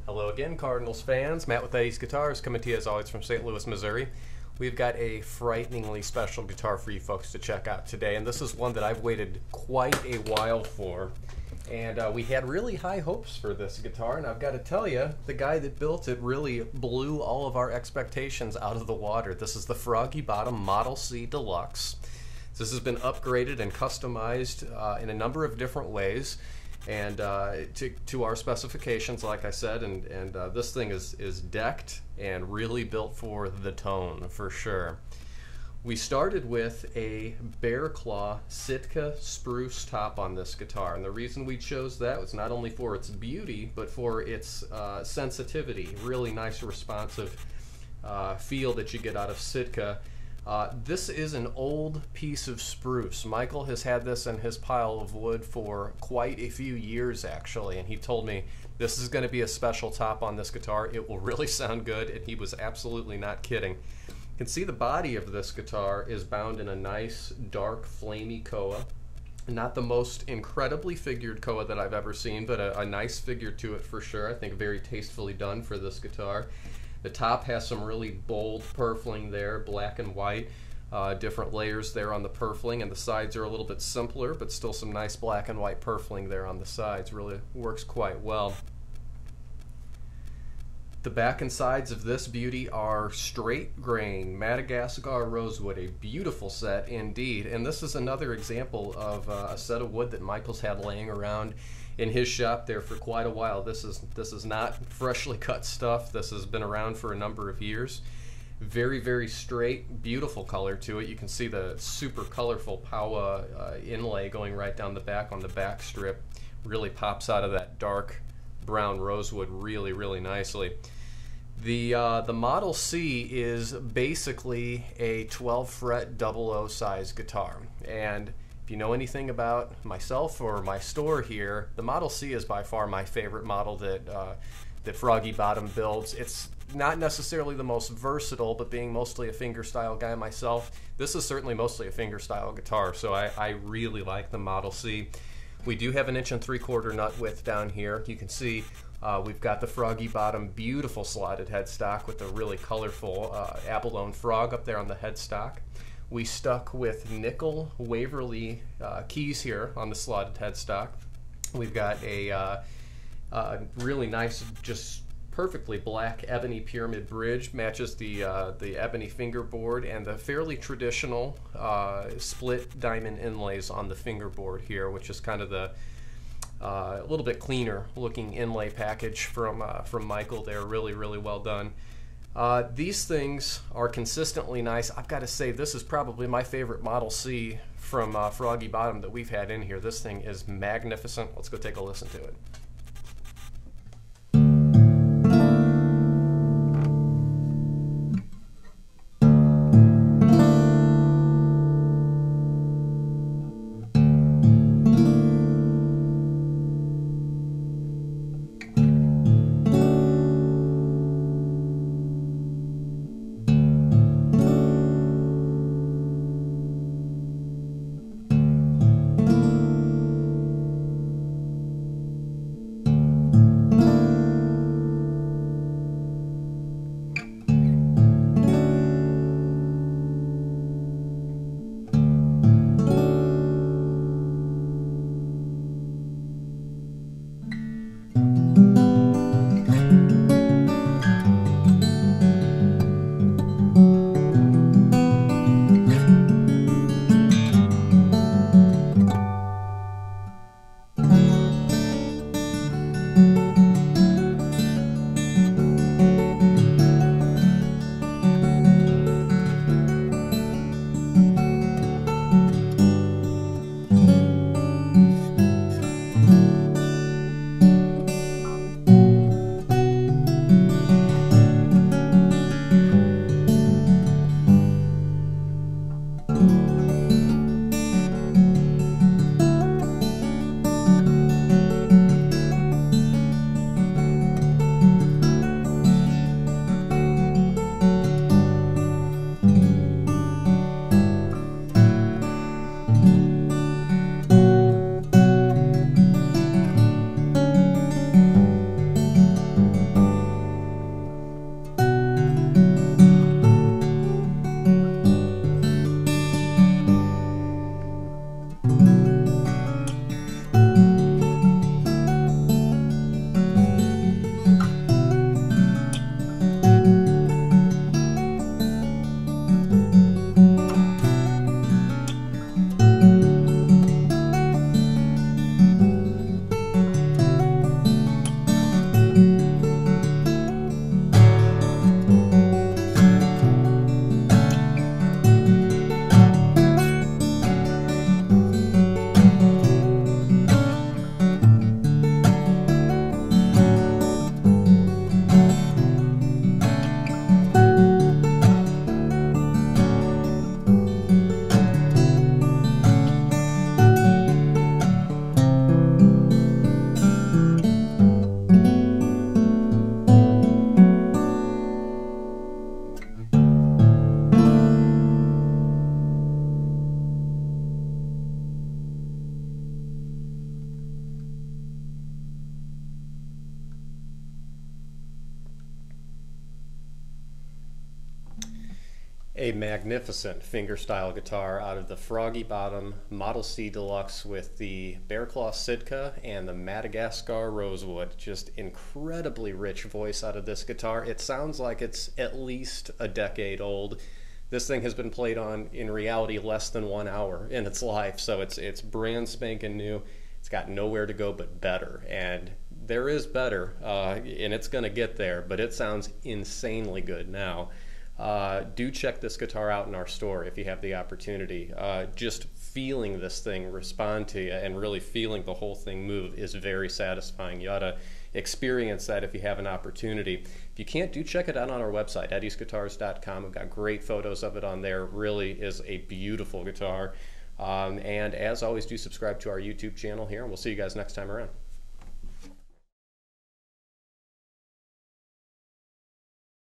Hello again, Cardinals fans. Matt with Ace Guitars coming to you as always from St. Louis, Missouri. We've got a frighteningly special guitar for you folks to check out today, and this is one that I've waited quite a while for. And we had really high hopes for this guitar, and I've got to tell you, the guy that built it really blew all of our expectations out of the water. This is the Froggy Bottom Model C Deluxe. This has been upgraded and customized in a number of different ways, and to our specifications, like I said, and this thing is decked and really built for the tone, for sure. We started with a bear claw Sitka spruce top on this guitar, and the reason we chose that was not only for its beauty, but for its sensitivity. Really nice, responsive feel that you get out of Sitka. This is an old piece of spruce. Michael has had this in his pile of wood for quite a few years, actually, and he told me this is going to be a special top on this guitar. It will really sound good, and he was absolutely not kidding. You can see the body of this guitar is bound in a nice, dark, flamey koa. Not the most incredibly figured koa that I've ever seen, but a nice figure to it for sure. I think very tastefully done for this guitar. The top has some really bold purfling there, black and white, different layers there on the purfling, and the sides are a little bit simpler, but still some nice black and white purfling there on the sides. Really works quite well. The back and sides of this beauty are straight grain Madagascar Rosewood, a beautiful set indeed. And this is another example of a set of wood that Michael's had laying around in his shop there for quite a while. This is not freshly cut stuff. This has been around for a number of years. Very, very straight, beautiful color to it. You can see the super colorful Powa inlay going right down the back on the back strip. Really pops out of that dark brown rosewood really, really nicely. The Model C is basically a 12 fret 00 size guitar, and if you know anything about myself or my store here, the Model C is by far my favorite model that Froggy Bottom builds. It's not necessarily the most versatile, but being mostly a fingerstyle guy myself, this is certainly mostly a fingerstyle guitar, so I really like the Model C. We do have an 1 3/4 nut width down here. You can see we've got the Froggy Bottom beautiful slotted headstock with a really colorful abalone frog up there on the headstock. We stuck with nickel Waverly keys here on the slotted headstock. We've got a really nice, just perfectly black ebony pyramid bridge, matches the ebony fingerboard, and the fairly traditional split diamond inlays on the fingerboard here, which is kind of the a little bit cleaner looking inlay package from Michael there. Really, really well done. These things are consistently nice. I've got to say, this is probably my favorite Model C from Froggy Bottom that we've had in here. This thing is magnificent. Let's go take a listen to it. A magnificent fingerstyle guitar out of the Froggy bottom Model C Deluxe with the Bear Claw Sitka and the Madagascar Rosewood. Just incredibly rich voice out of this guitar. It sounds like it's at least a decade old. This thing has been played on, in reality, less than 1 hour in its life, so it's brand spanking new. It's got nowhere to go but better, and there is better, and it's going to get there, but it sounds insanely good now. Do check this guitar out in our store if you have the opportunity. Just feeling this thing respond to you and really feeling the whole thing move is very satisfying. You ought to experience that if you have an opportunity. If you can't, do check it out on our website, eddysguitars.com. We've got great photos of it on there. It really is a beautiful guitar. And as always, do subscribe to our YouTube channel here, and we'll see you guys next time around.